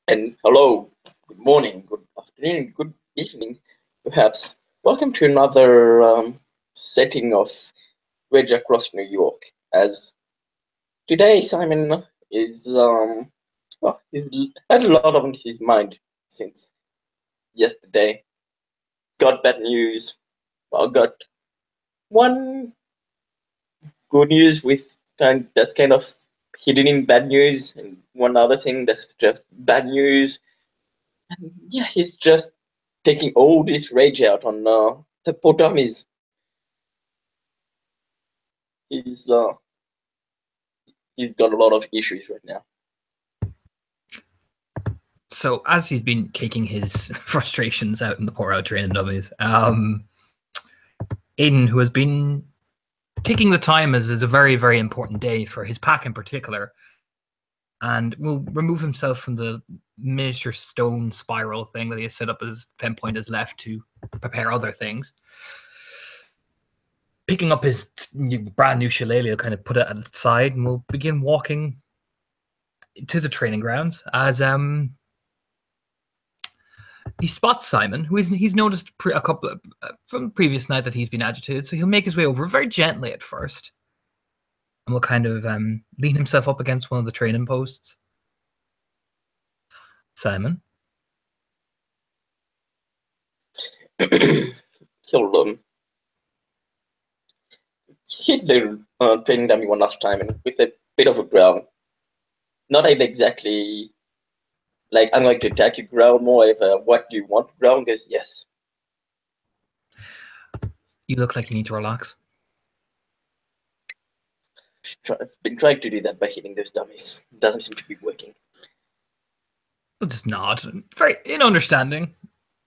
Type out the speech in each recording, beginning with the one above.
And hello, good morning, good afternoon, good evening, perhaps. Welcome to another setting of Rage Across New York. As today, Simon is he's had a lot on his mind since yesterday. Got bad news. Well, got one good news that's kind of hidden in bad news, and one other thing that's just bad news. And yeah, he's just taking all this rage out on the poor dummies. He's uh, he's got a lot of issues right now. So as he's been taking his frustrations out in the poor out training dummies, Aiden, who has been taking the time as is a very, very important day for his pack in particular, and will remove himself from the miniature stone spiral thing that he has set up as Penpoint has left to prepare other things. Picking up his brand new shillelagh, kind of put it at the side, and we'll begin walking to the training grounds as he spots Simon, who he's noticed a couple of, from the previous night that he's been agitated, so he'll make his way over very gently at first, and will kind of lean himself up against one of the training posts. Simon, He'll hit the training dummy one last time, and with a bit of a growl. Not exactly like I'm going to attack you growl, more of a what do you want growl, because yes. You look like you need to relax. I've been trying to do that by hitting those dummies. It doesn't seem to be working. I'll just nod, very in understanding,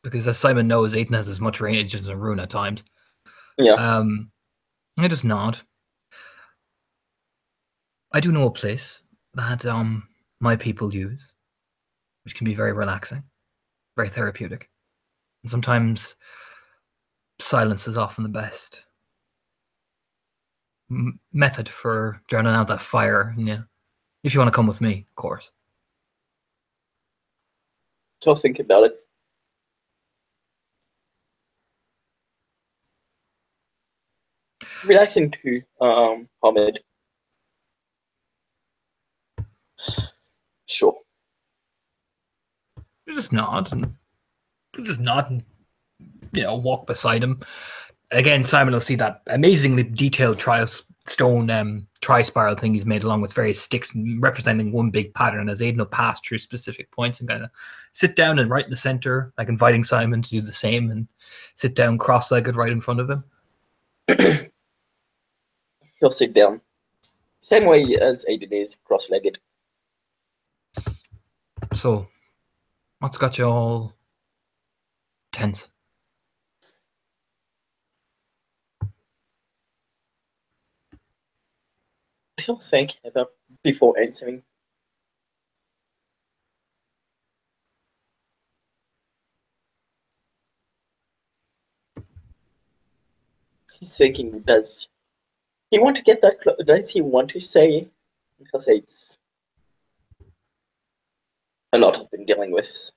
because as Simon knows, Aiden has as much range as a rune at times. Yeah. I just nod. I do know a place that my people use, which can be very relaxing, very therapeutic, and sometimes silence is often the best method for drowning out that fire. Yeah, if you want to come with me, of course. So think about it. Relaxing to Hamid. Sure. You just nod and walk beside him. Again, Simon will see that amazingly detailed stone tri-spiral thing he's made along with various sticks representing one big pattern as Aiden will pass through specific points and kind of sit down and right in the center, like inviting Simon to do the same and sit down cross-legged right in front of him. He'll sit down. Same way as Aiden is, cross-legged. So, what's got you all tense? He'll think about before answering. He's thinking, does he want to get that close? Does he want to say? Because it's a lot I've been dealing with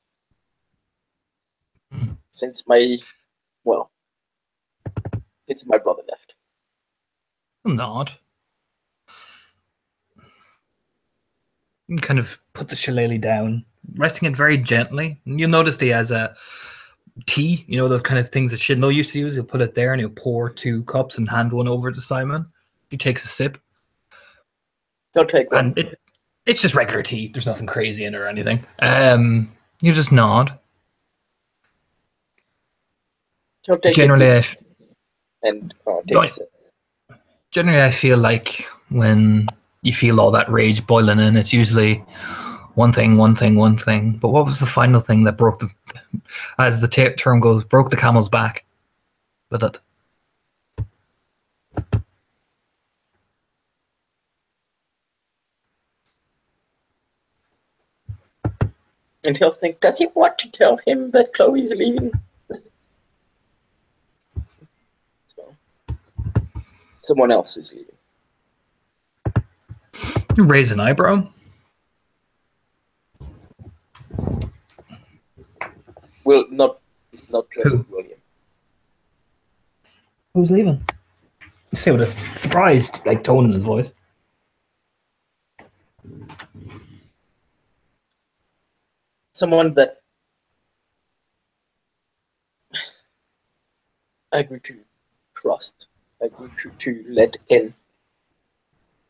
since my brother left. I'm not. You kind of put the shillelagh down, resting it very gently. And you'll notice he has a tea, those kind of things that Shindle used to use. He'll put it there and he'll pour 2 cups and hand one over to Simon. He takes a sip. He'll take one. And it's just regular tea. There's nothing crazy in it or anything. You just nod. He'll take generally, it and take a sip. Generally, I feel like when you feel all that rage boiling in, it's usually one thing. But what was the final thing that broke as the term goes, broke the camel's back with it? And he'll think, does he want to tell him that Chloe's leaving? Someone else is leaving. You raise an eyebrow. It's not just Who? William. Who's leaving? You say with a surprised like tone in his voice. Someone that I grew to trust. I grew to let in.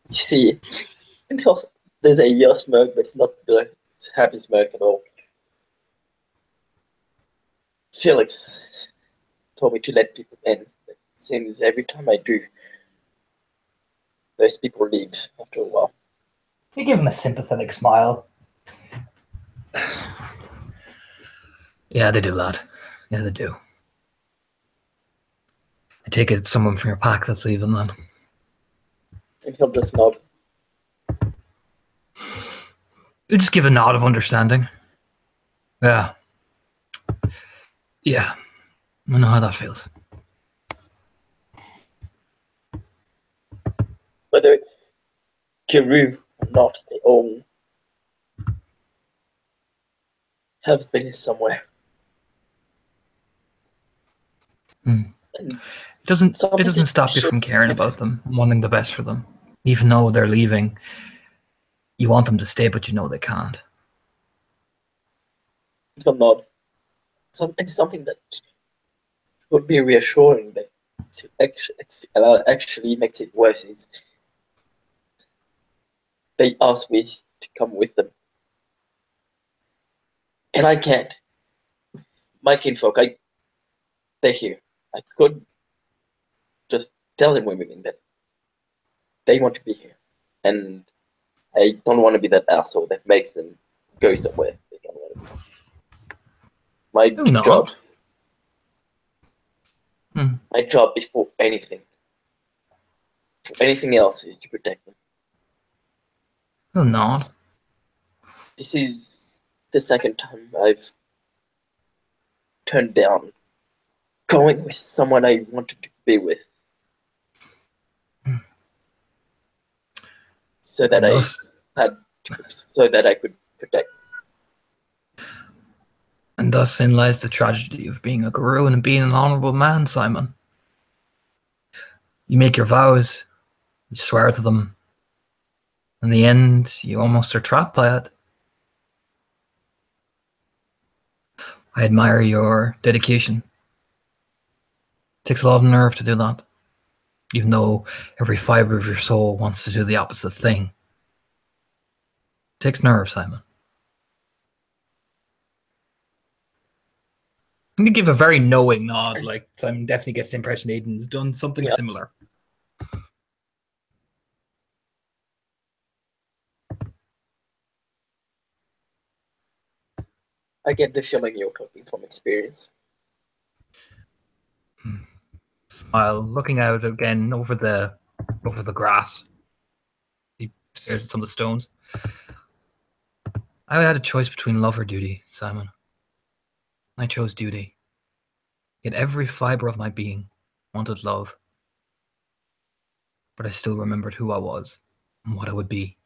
You see, until there's a year smirk, but it's not the happy smirk at all. Felix told me to let people in. It seems every time I do, those people leave after a while. You give him a sympathetic smile. Yeah, they do, lad. Yeah, they do. I take it it's someone from your pack that's leaving then. And he'll just nod. You just give a nod of understanding. Yeah. Yeah. I know how that feels. Whether it's Kiru or not, they all have been somewhere. Hmm. And It doesn't something stop you from caring with about them, wanting the best for them. Even though they're leaving, you want them to stay, but you know they can't. he'll nod. It's something that would be reassuring, but actually makes it worse. Is they asked me to come with them, and I can't. My kinfolk, they're here. I could just tell them we're moving, but they want to be here, and I don't want to be that asshole that makes them go somewhere they don't want to be. My Oh, no. job, Hmm. my job before anything else, is to protect them. Oh, not. This is the second time I've turned down going with someone I wanted to be with, so that I could protect. And thus in lies the tragedy of being a guru and being an honourable man, Simon. You make your vows, you swear to them. In the end, you almost are trapped by it. I admire your dedication. It takes a lot of nerve to do that, even though every fibre of your soul wants to do the opposite thing. It takes nerve, Simon. You give a very knowing nod, like Simon definitely gets the impression Aiden's done something similar. I get the feeling you're talking from experience. Smile, looking out again over the grass. He stared at some of the stones. I had a choice between love or duty, Simon. I chose duty. Yet every fibre of my being wanted love. But I still remembered who I was and what I would be.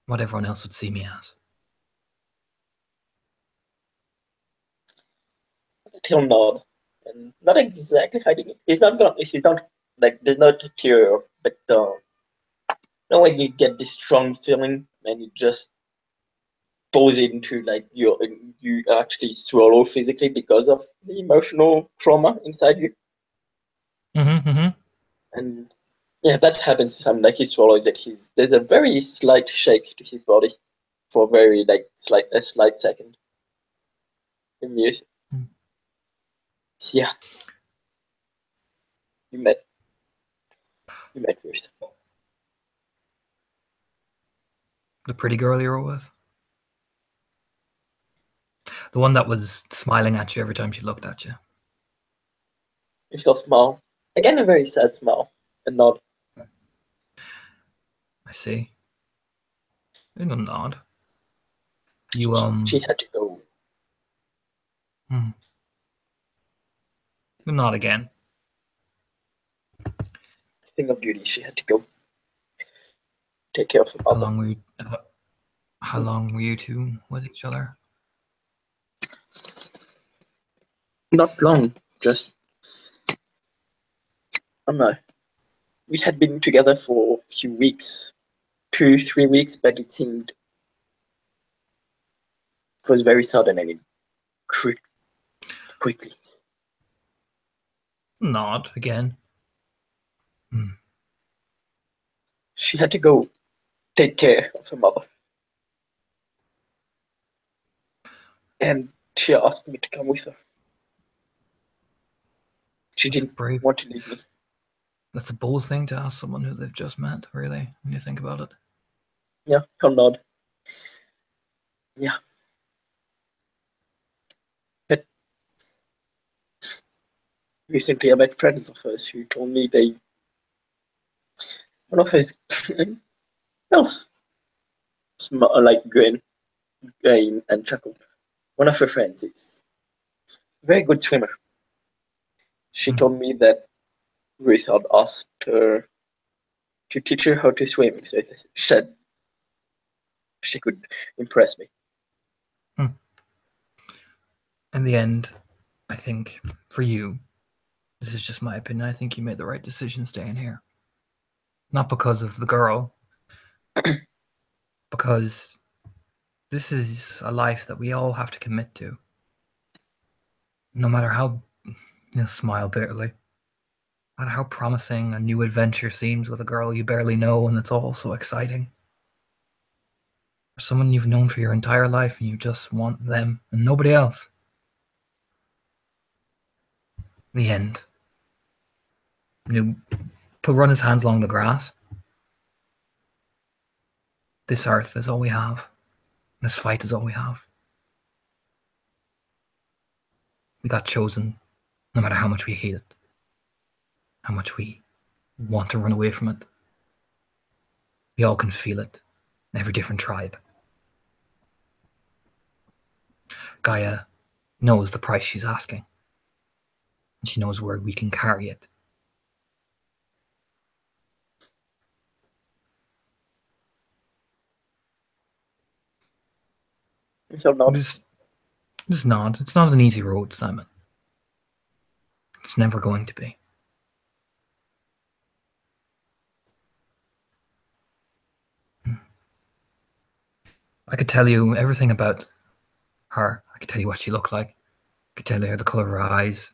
What everyone else would see me as. He'll nod, and not exactly hiding it. He's not like there's no tear, but when you get this strong feeling and you just falls into like you actually swallow physically because of the emotional trauma inside you. And yeah, that happens to some, like he swallows it. There's a very slight shake to his body for a very like a slight second. And yeah, you met first. The pretty girl you were with? The one that was smiling at you every time she looked at you? She'll smile. Again, a very sad smile and nod. I see. You don't nod. You She had to go. You nod again. Thing of duty, she had to go take care of her mother. How long were you two with each other? Not long, just, I don't know. We had been together for a few weeks, 2, 3 weeks, but it was very sudden and it grew quickly. Nod again. She had to go take care of her mother. And she asked me to come with her. She That's didn't brave. want to leave me. That's a bold thing to ask someone who they've just met, really, when you think about it. Yeah, he'll nod. Yeah. But recently I met friends of hers who told me one of his else, like Grain and Chuckle. One of her friends is a very good swimmer. She told me that Ruth had asked her to teach her how to swim, so she said she could impress me. In the end, I think for you, this is just my opinion, I think you made the right decision staying here. Not because of the girl, because this is a life that we all have to commit to. No matter how, smile bitterly, no matter how promising a new adventure seems with a girl you barely know and it's all so exciting. Or someone you've known for your entire life and you just want them and nobody else. In the end, run his hands along the grass. This earth is all we have. This fight is all we have. We got chosen, no matter how much we hate it, how much we want to run away from it. We all can feel it in every different tribe. Gaia knows the price she's asking, and she knows where we can carry it. So nod. It's not. It's not an easy road, Simon. It's never going to be. I could tell you everything about her. I could tell you what she looked like. I could tell you the color of her eyes,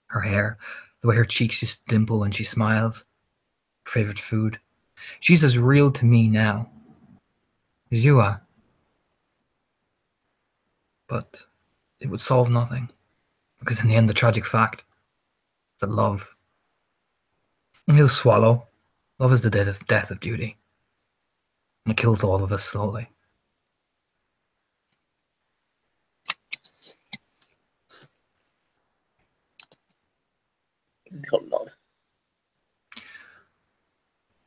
her hair, the way her cheeks just dimple when she smiles, her favorite food. She's as real to me now as you are. But it would solve nothing. Because in the end, the tragic fact that love, and he'll swallow. Love is the death of duty. And it kills all of us slowly. He'll nod.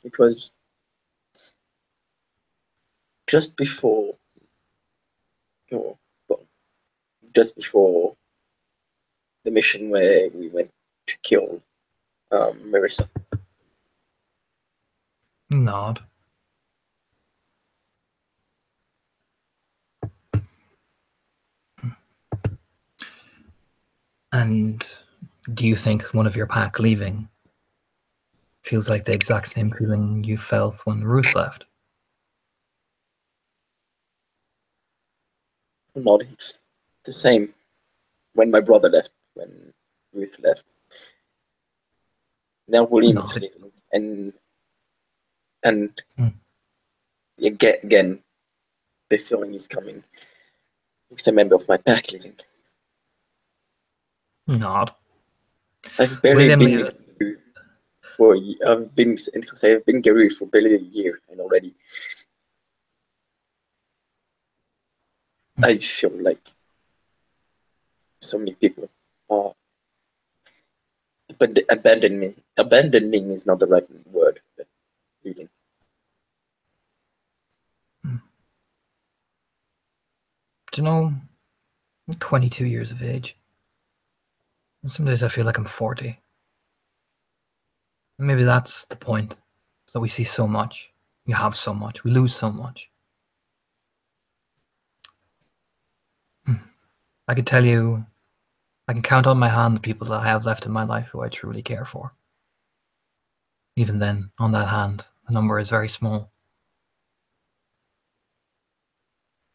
It was just before, well, just before the mission where we went to kill Marissa. Nod. And do you think one of your pack leaving feels like the exact same feeling you felt when Ruth left? Not the same when my brother left, when Ruth left. Now William is leaving, and again, the feeling is coming with a member of my pack leaving. Nod. I've barely been for. I've been Gary for barely a year, and already I feel like so many people are. But abandoning is not the right word. But leaving. Do you know, I'm 22 years of age. And some days I feel like I'm 40. And maybe that's the point. So we see so much. We have so much. We lose so much. I I can count on my hand the people that I have left in my life who I truly care for. Even then, on that hand, the number is very small.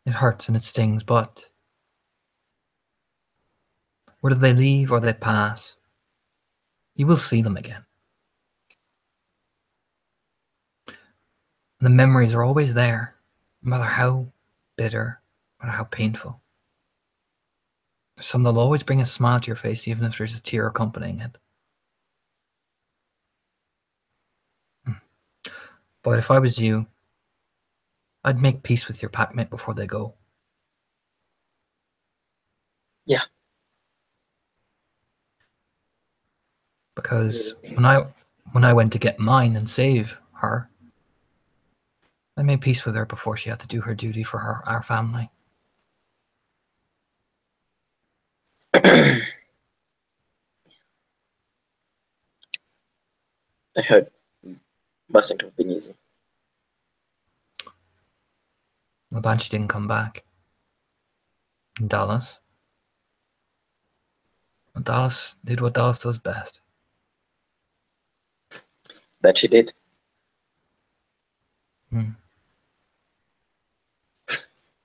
It hurts and it stings, but whether they leave or they pass, you will see them again. And the memories are always there, no matter how bitter, no matter how painful. There's some that'll always bring a smile to your face, even if there's a tear accompanying it. But if I was you, I'd make peace with your packmate before they go. Yeah. Because when I went to get mine and save her, I made peace with her before she had to do her duty for our family. I heard mustn't have been easy. The Banshee didn't come back. And Dallas did what Dallas does best. That she did. Hmm.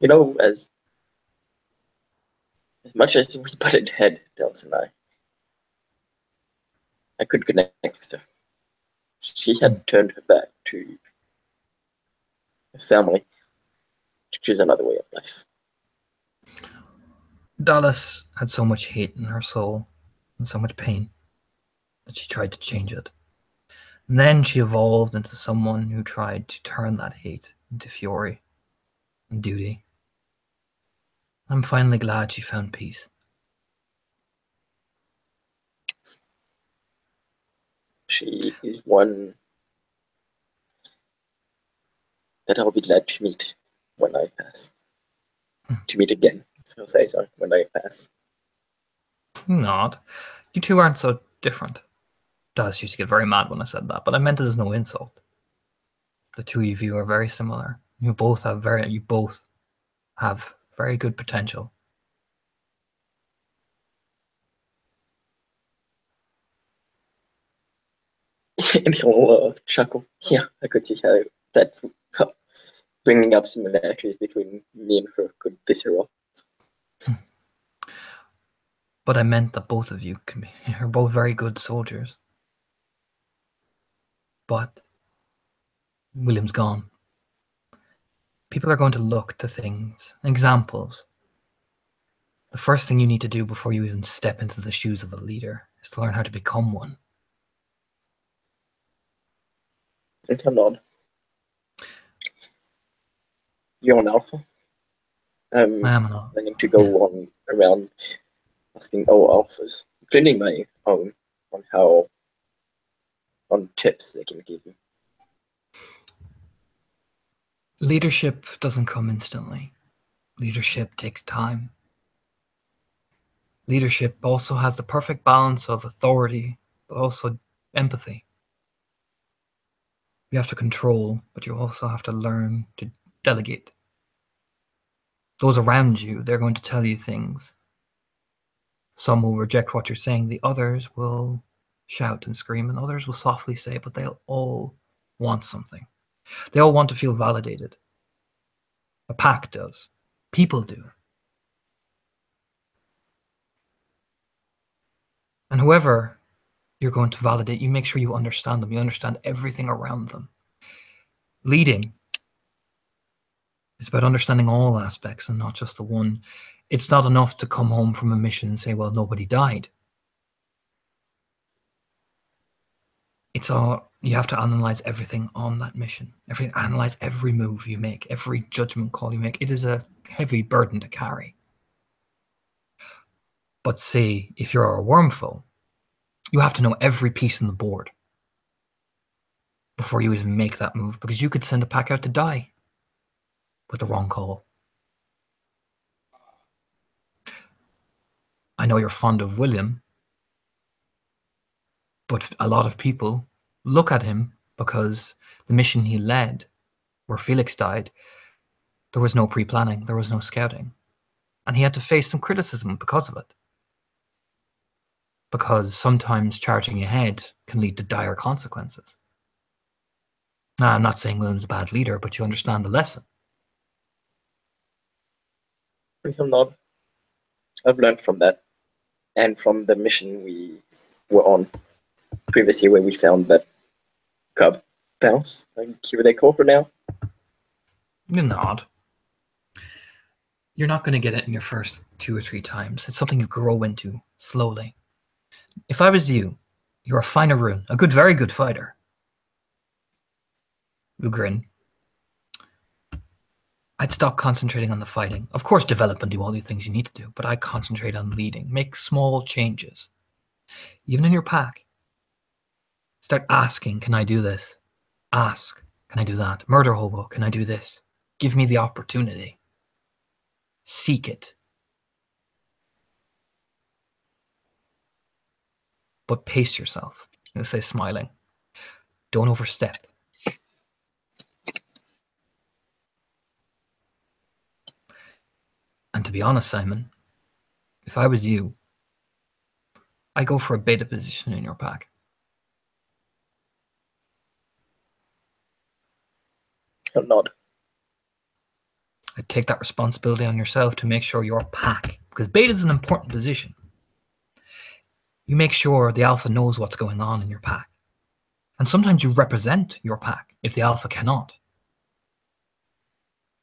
You know, as much as it was butted head, Dallas and I could connect with her. She had turned her back to her family to choose another way of life. Dallas had so much hate in her soul and so much pain that she tried to change it. And then she evolved into someone who tried to turn that hate into fury and duty. I'm finally glad she found peace. She is one that I'll be glad to meet when I pass. To meet again, so I'll say so, when I pass. Not. You two aren't so different. Dallas used to get very mad when I said that, but I meant it as no insult. The two of you are very similar. You both have very good potential. And he'll chuckle. Yeah, I could see how that bringing up similarities between me and her could piss her off. But I meant that both of you are both very good soldiers. But William's gone. People are going to look to things, examples. The first thing you need to do before you even step into the shoes of a leader is to learn how to become one. And he'll nod. You're an alpha. I am an alpha. Planning to go on around asking all alphas, including my own, on tips they can give me. Leadership doesn't come instantly. Leadership takes time. Leadership also has the perfect balance of authority, but also empathy. You have to control, but you also have to learn to delegate. Those around you, they're going to tell you things. Some will reject what you're saying. The others will shout and scream, and others will softly say, but they'll all want something. They all want to feel validated. A pack does. People do. And whoever you're going to validate, you make sure you understand them. You understand everything around them. Leading is about understanding all aspects and not just the one. It's not enough to come home from a mission and say, well, nobody died. You have to analyze everything on that mission. Analyze every move you make, every judgment call you make. It is a heavy burden to carry. But say, if you're a wormfoe, you have to know every piece on the board before you even make that move, because you could send a pack out to die with the wrong call. I know you're fond of William, but a lot of people look at him because the mission he led, where Felix died, there was no pre-planning, there was no scouting. And he had to face some criticism because of it. because sometimes charging ahead can lead to dire consequences. Now, I'm not saying William's a bad leader, but you understand the lesson. I'm not. I've learned from that, and from the mission we were on previously, where we found that cub bounce. I think they call her now. You're not. You're not going to get it in your first 2 or 3 times. It's something you grow into slowly. If I was you, you're a finer rune, a good, very good fighter. You grin. I'd stop concentrating on the fighting. Of course, develop and do all the things you need to do, but I'd concentrate on leading. Make small changes. Even in your pack. Start asking, can I do this? Ask, can I do that? Murder hobo, can I do this? Give me the opportunity. Seek it. But pace yourself. You'll say smiling. Don't overstep. And to be honest, Simon, if I was you, I'd go for a beta position in your pack. I'll nod. I'd take that responsibility on yourself to make sure your pack, because beta is an important position. You make sure the alpha knows what's going on in your pack. And sometimes you represent your pack if the alpha cannot.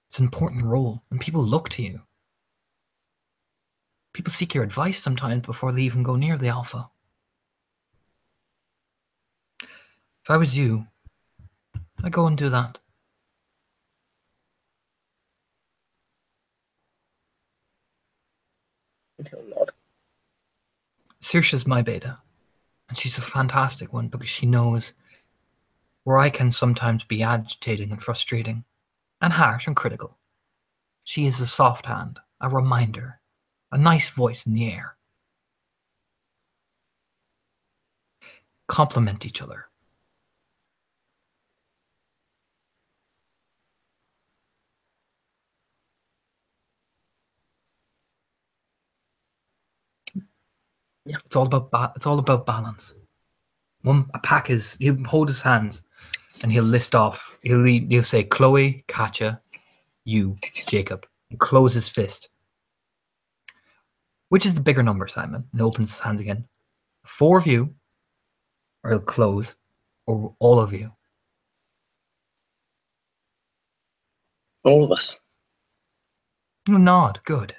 It's an important role, and people look to you. People seek your advice sometimes before they even go near the alpha. If I was you, I'd go and do that. He'll nod. Saoirse's my beta, and she's a fantastic one because she knows where I can sometimes be agitating and frustrating, and harsh and critical. She is a soft hand, a reminder, a nice voice in the air. Complement each other. Yeah. It's all about balance. A pack is, he'll hold his hands and he'll list off, he'll say Chloe, Katja, you, Jacob, and close his fist. Which is the bigger number, Simon? And opens his hands again. 4 of you, or he'll close, or all of you. All of us. Nod, good.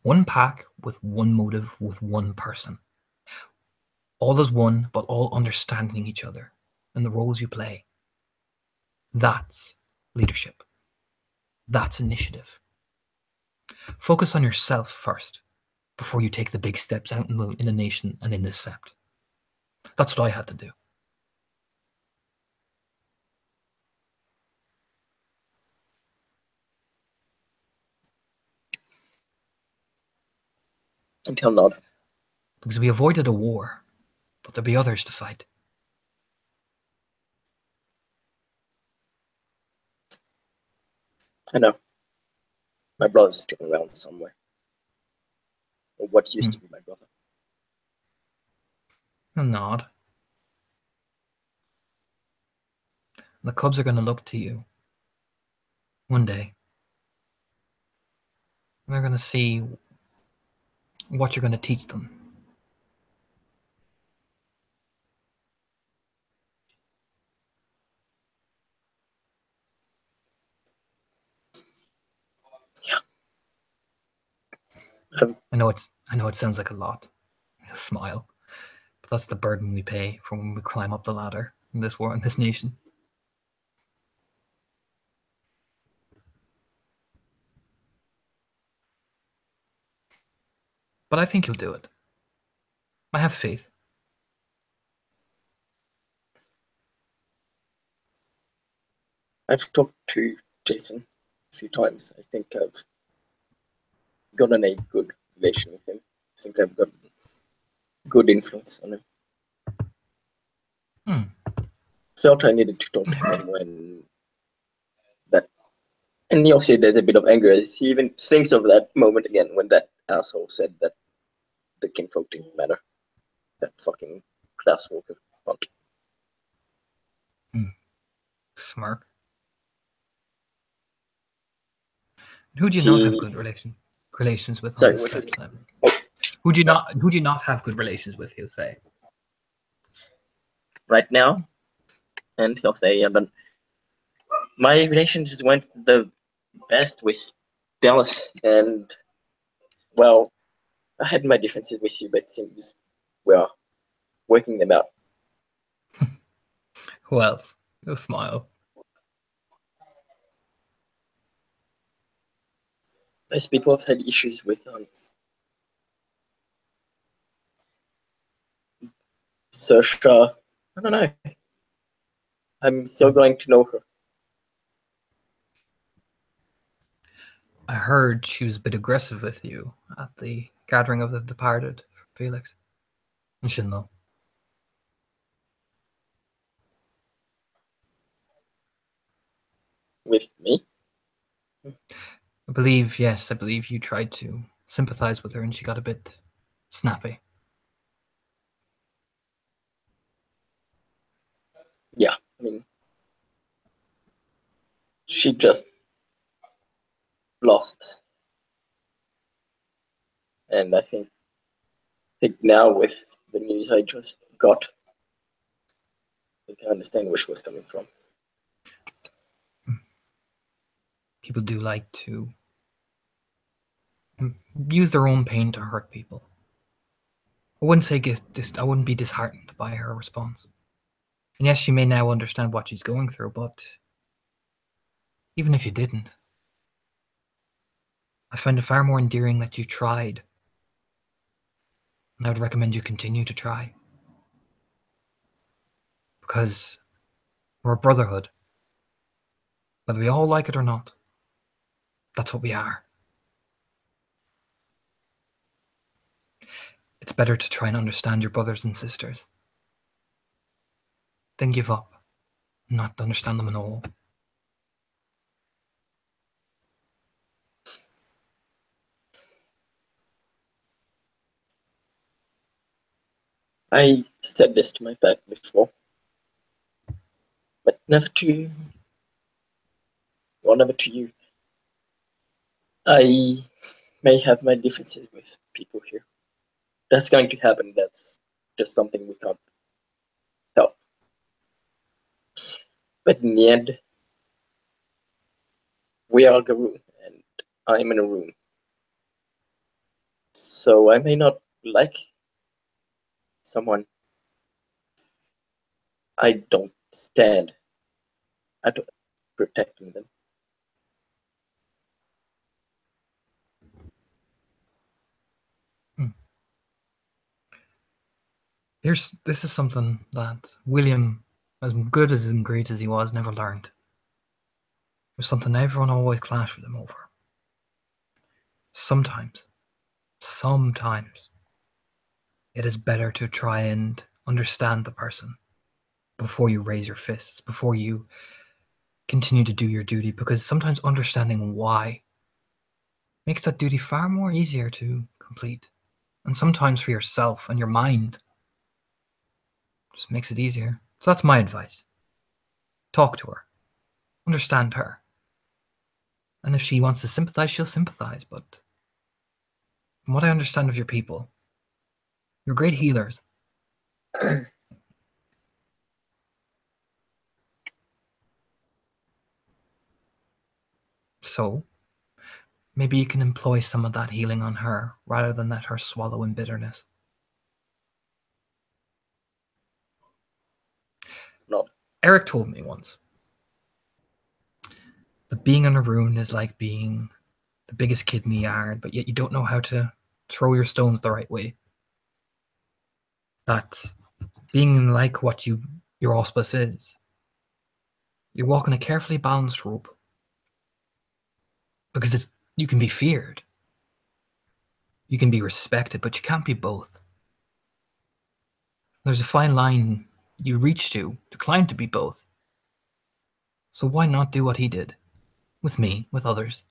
One pack with one motive with one person. All as one, but all understanding each other and the roles you play. That's leadership. That's initiative. Focus on yourself first before you take the big steps out in the nation and in this sept. That's what I had to do. And he'll nod. Because we avoided a war, but there'll be others to fight. I know. My brother's still around somewhere. Or what used to be my brother. A nod. The Cubs are going to look to you one day. They're going to see what you're going to teach them. I know it sounds like a lot. He'll smile. But that's the burden we pay for when we climb up the ladder in this war, in this nation. But I think you'll do it. I have faith. I've talked to Jason a few times. I think I've gotten a good relation with him. I think I've got good influence on him. Felt I needed to talk to him when that, and you'll see there's a bit of anger as he even thinks of that moment again when that asshole said that the kinfolk didn't matter. That fucking Klaus Walker cunt. Smirk. Who do you not have He, good relations with on sorry, this what set, was Simon? Who do you not have good relations with, you say? right now? And he'll say, yeah, but my relations went the best with Dallas, and well, I had my differences with you, but it seems we are working them out. Who else? He'll smile. Most people have had issues with Saoirse. I don't know. I'm still going to know her. I heard she was a bit aggressive with you at the gathering of the departed, Felix. And she'll know. With me? I believe you tried to sympathize with her and she got a bit snappy. Yeah, I mean, she just lost. And I think now with the news I just got, I can understand where she was coming from. People do like to use their own pain to hurt people. I wouldn't be disheartened by her response. And yes, you may now understand what she's going through, but even if you didn't, I find it far more endearing that you tried. And I would recommend you continue to try. Because we're a brotherhood. Whether we all like it or not, that's what we are. It's better to try and understand your brothers and sisters than give up and not understand them at all. I said this to my dad before, but never to you. Or never to you. I may have my differences with people here. That's going to happen. That's just something we can't help. But in the end, we are Garou, and I'm in a room. So I may not like someone. I don't stand at protecting them. This is something that William, as good as and great as he was, never learned. It was something everyone always clashed with him over. Sometimes, it is better to try and understand the person before you raise your fists, before you continue to do your duty, because sometimes understanding why makes that duty far more easier to complete. And sometimes for yourself and your mind, just makes it easier. So that's my advice. Talk to her. Understand her. And if she wants to sympathize, she'll sympathize. But from what I understand of your people, you're great healers. So maybe you can employ some of that healing on her rather than let her swallow in bitterness. No. Eric told me once that being in a rune is like being the biggest kid in the yard, but yet you don't know how to throw your stones the right way. That being like what your auspice is, you're walking a carefully balanced rope because you can be feared, you can be respected, but you can't be both. There's a fine line you reach to climb to be both. So why not do what he did with me, with others,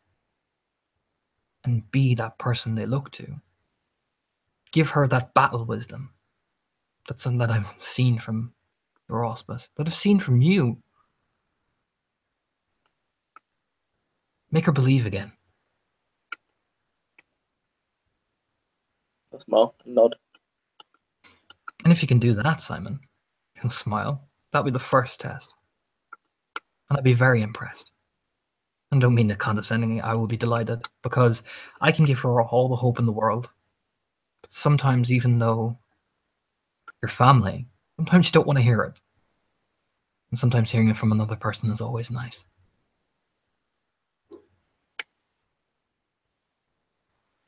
and be that person they look to? Give her that battle wisdom That's something that I've seen from your auspice, that I've seen from you. Make her believe again. A smile, a nod. And if you can do that, Simon, he'll smile. That'll be the first test. And I'd be very impressed. And don't mean it condescendingly, I will be delighted, because I can give her all the hope in the world. But sometimes, even though you're family, sometimes you don't want to hear it. And sometimes hearing it from another person is always nice.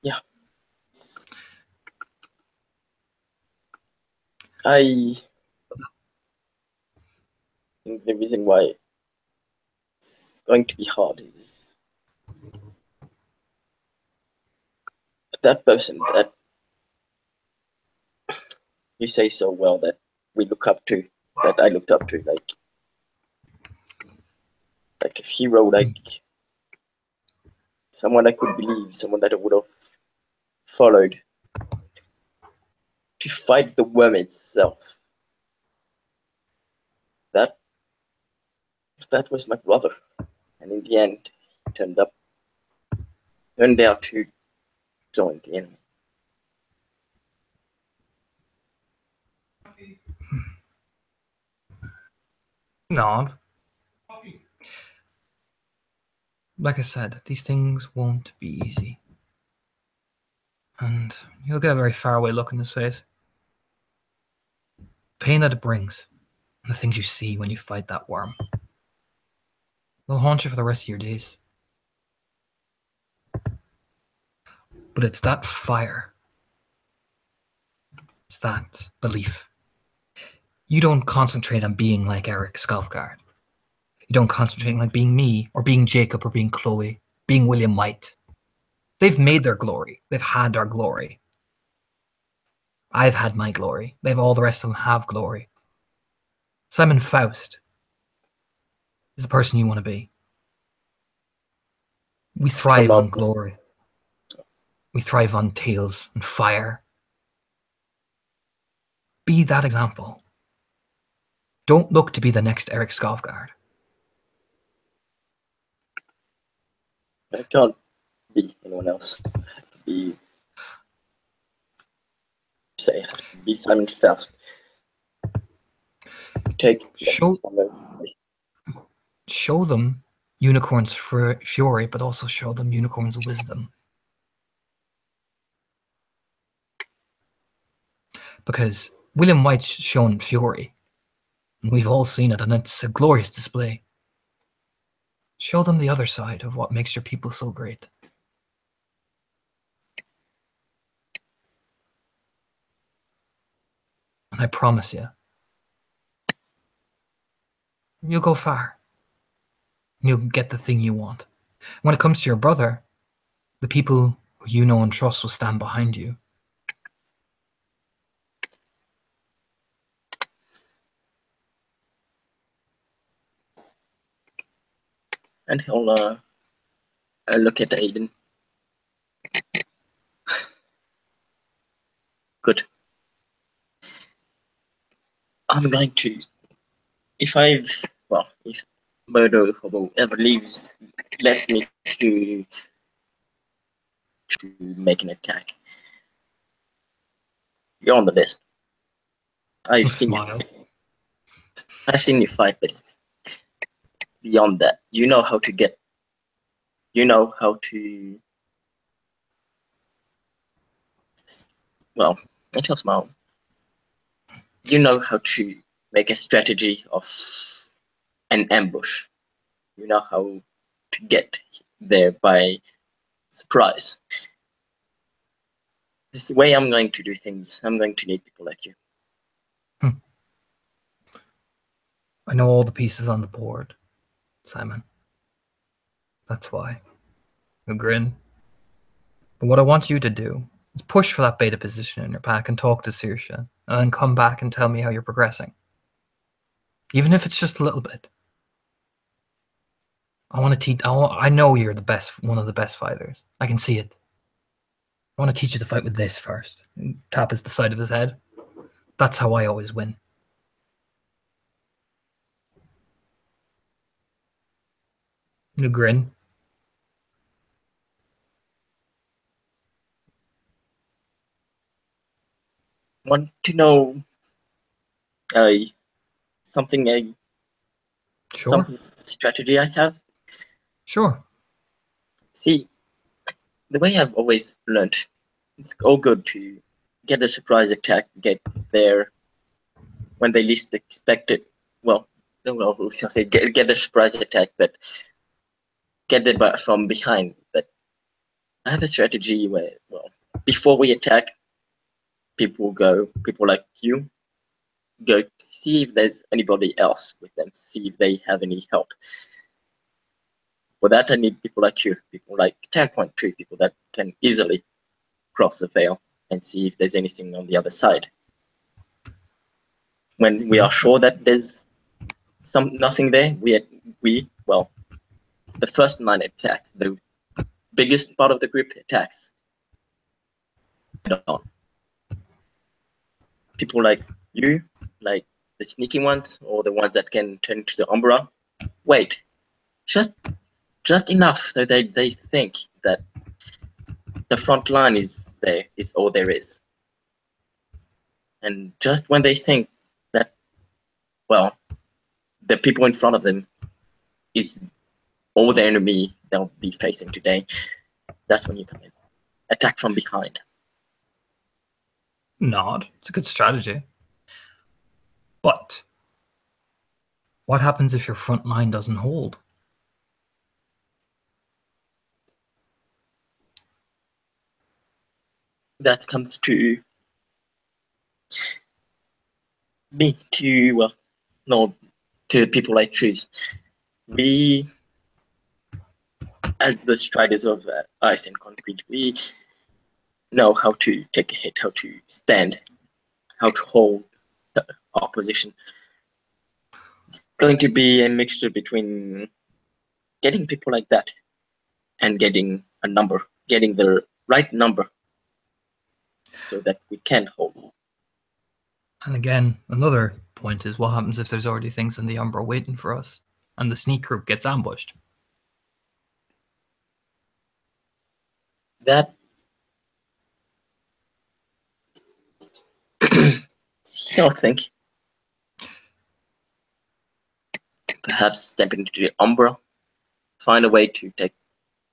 Yeah. I think the reason why it's going to be hard is that person that you say so well that we look up to, that I looked up to, like a hero, like someone I could believe, someone that I would have followed to fight the worm itself. That was my brother, and in the end, he turned out to join the enemy. No. Like I said, these things won't be easy. And you'll get a very far away look in his face. Pain that it brings, and the things you see when you fight that worm, they'll haunt you for the rest of your days. But it's that fire. It's that belief. You don't concentrate on being like Eric Skalfgard. You don't concentrate on like being me, or being Jacob, or being Chloe, being William White. They've made their glory. They've had their glory. I've had my glory. All the rest of them have glory. Simon Faust is the person you want to be. We thrive on glory. We thrive on tales and fire. Be that example. Don't look to be the next Eric Skalfgard. I can't be anyone else. I have to be, Simon Faust. Show them unicorns' fury, but also show them unicorns' wisdom. Because William White's shown fury, and we've all seen it, and it's a glorious display. Show them the other side of what makes your people so great. And I promise you, you'll go far. You'll get the thing you want. When it comes to your brother, the people who you know and trust will stand behind you. And he'll look at Aiden. Good. I'm going to, if Murder Hobo ever lets me to make an attack, you're on the list. I've seen you fight, but beyond that, you know how to well, I tell Smile, you know how to make a strategy of an ambush. You know how to get there by surprise. This is the way I'm going to do things. I'm going to need people like you. I know all the pieces on the board, Simon. That's why. You grin. But what I want you to do is push for that beta position in your pack and talk to Saoirse, and then come back and tell me how you're progressing. Even if it's just a little bit. I want to teach. I know you're one of the best fighters. I can see it. I want to teach you to fight with this first. And tap the side of his head. That's how I always win. You grin. Want to know uh, something? Sure. Some strategy I have. Sure. See, the way I've always learned, it's all good to get the surprise attack, get there when they least expect it. Well, we shall say get the surprise attack, but get there from behind. But I have a strategy where, well, before we attack, people like you, go see if there's anybody else with them, see if they have any help. For that, I need people like you, people like 10.3, people that can easily cross the veil and see if there's anything on the other side. When we are sure that there's nothing there, well, the first line attacks, the biggest part of the group attacks. People like you, like the sneaky ones, or the ones that can turn to the Umbra, wait, just enough that they think that the front line is all there is. And just when they think that, well, the people in front of them is all the enemy they'll be facing today, that's when you come in. Attack from behind. Nod. It's a good strategy. But what happens if your front line doesn't hold? That comes to me, to people I choose. We, as the striders of ice and concrete, we know how to take a hit, how to stand, how to hold our position. It's going to be a mixture between getting people like that and getting the right number so that we can hold. And again, another point is what happens if there's already things in the Umbra waiting for us and the sneak group gets ambushed? That I think perhaps step into the Umbra, find a way to take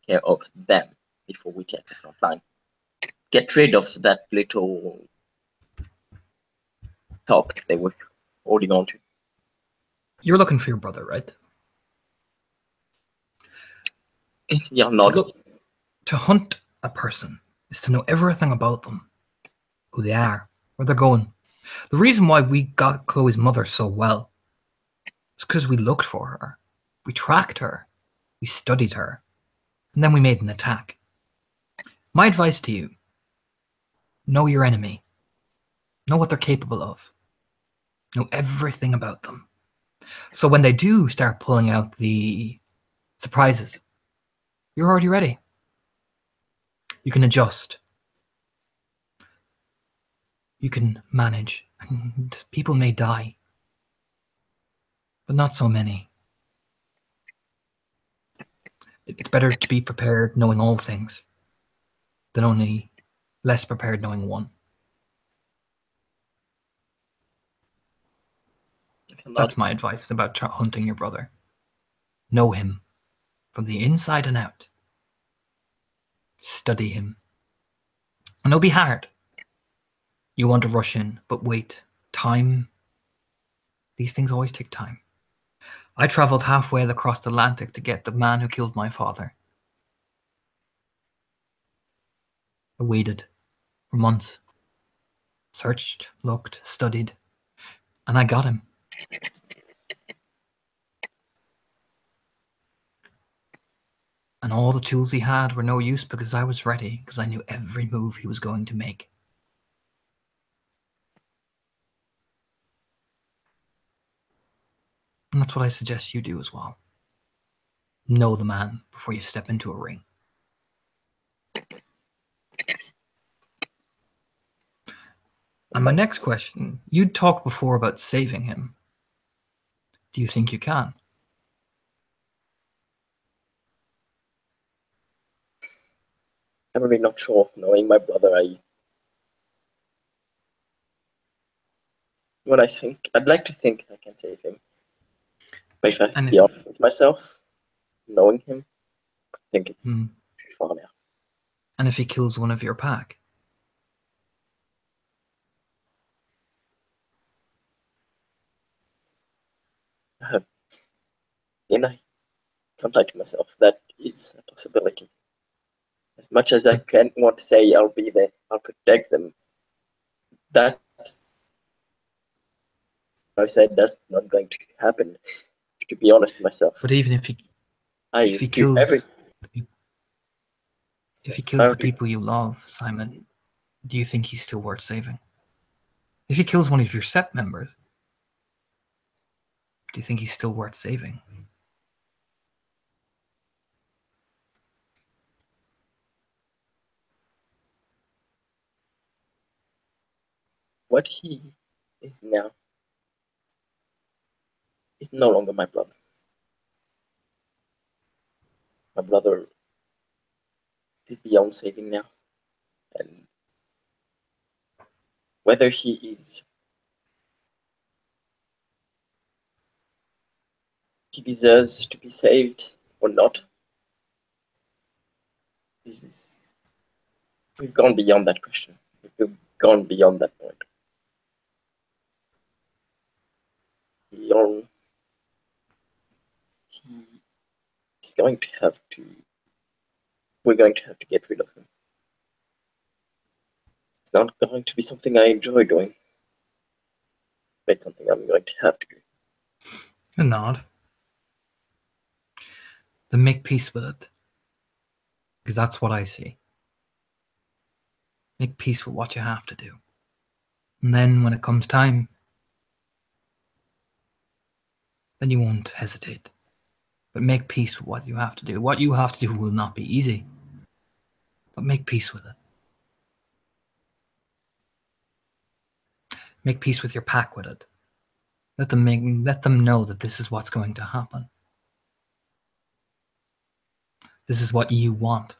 care of them before we take the front line. Get rid of that little help they were holding on to. You're looking for your brother, right? Yeah, nod. Look, to hunt a person is to know everything about them, who they are, where they're going. The reason why we got Chloe's mother so well is because we looked for her, we tracked her, we studied her, and then we made an attack. My advice to you, know your enemy. Know what they're capable of. Know everything about them. So when they do start pulling out the surprises, you're already ready. You can adjust. You can manage. And people may die, but not so many. It's better to be prepared knowing all things than only less prepared knowing one. That's my advice about hunting your brother. Know him from the inside and out. Study him. And it'll be hard. You want to rush in, but wait. Time. These things always take time. I travelled halfway across the Atlantic to get the man who killed my father. I waited for months. Searched, looked, studied, and I got him. And all the tools he had were no use because I was ready, because I knew every move he was going to make. And that's what I suggest you do as well. Know the man before you step into a ring. And my next question, you talked before about saving him. Do you think you can? I'm really not sure. Knowing my brother, I'd like to think I can save him. But if I have to And be honest with myself, knowing him, I think it's too far now. and if he kills one of your pack? Then I can't lie to myself. That is a possibility. As much as I can't want to say I'll be there, I'll protect them. That I said that's not going to happen. To be honest to myself, But even if he I do kills everything. if he kills the people you love, Simon, do you think he's still worth saving? If he kills one of your set members, do you think he's still worth saving? What he is now is no longer my brother. My brother is beyond saving now, and whether he deserves to be saved or not, we've gone beyond that question. We've gone beyond that point. He is going to have to. We're going to have to get rid of him. It's not going to be something I enjoy doing, but it's something I'm going to have to do. A nod. Then make peace with it. Because that's what I see. Make peace with what you have to do. And then when it comes time, then you won't hesitate. But make peace with what you have to do. What you have to do will not be easy. But make peace with it. Make peace with your pack with it. Let them know that this is what's going to happen. This is what you want.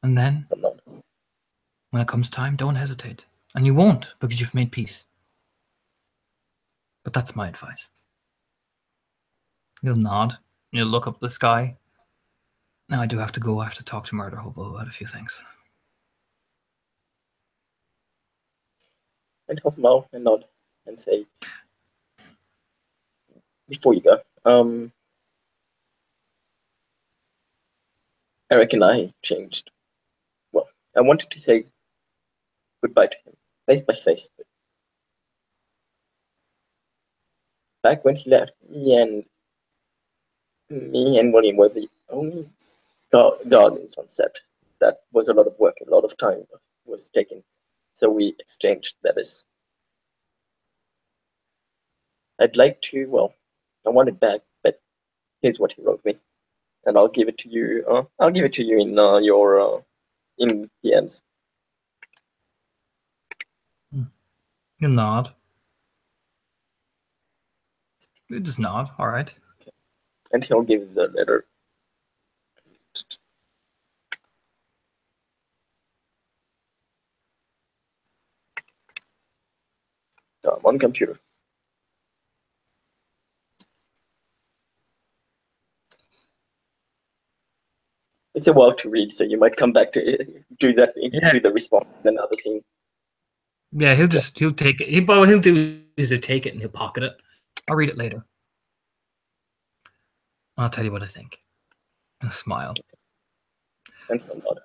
And then, when it comes time, don't hesitate. And you won't, because you've made peace. But that's my advice. You'll nod. You'll look up at the sky. Now I do have to go. I have to talk to Murder Hobo about a few things. And he'll smile and nod and say, before you go, Eric and I changed. Well, I wanted to say goodbye to him, face by face, but back when he left, me and William were the only guardians on set. That was a lot of work, a lot of time was taken, so we exchanged letters. I'd like to, well, I want it back, but here's what he wrote me, and I'll give it to you. I'll give it to you in your in DMs. You nod. You just nod. All right. And he'll give the letter. On computer. It's a while to read, so you might come back to do that, do the response in another scene. Yeah, he'll take it. What he'll do is he'll take it and he'll pocket it. I'll read it later. I'll tell you what I think. I'll smile. And he'll nod.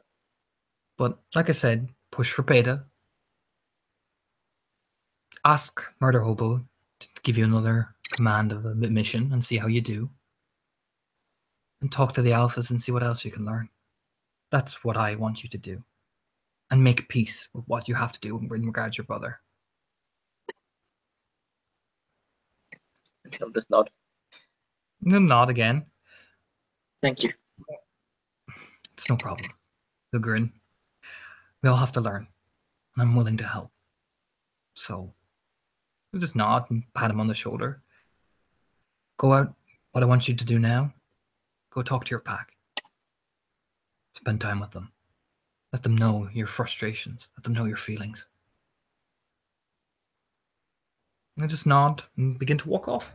But like I said, push for beta. Ask Murder Hobo to give you another command of a mission and see how you do. And talk to the alphas and see what else you can learn. That's what I want you to do. And make peace with what you have to do in regards to your brother. And he'll just nod. And nod again. Thank you. It's no problem. He'll grin. We all have to learn, and I'm willing to help. So, you just nod and pat him on the shoulder. Go out. What I want you to do now, go talk to your pack. Spend time with them. Let them know your frustrations. Let them know your feelings. And just nod and begin to walk off.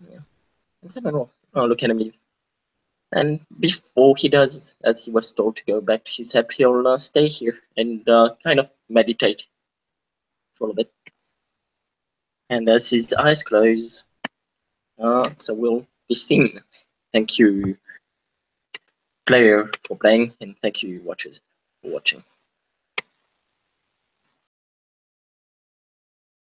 Yeah. And Seven will look at me. And before he does, as he was told to go back to his hut, he'll stay here and kind of meditate for a bit. And as his eyes close, so we'll be seeing. Thank you, player, for playing, and thank you, watchers, for watching.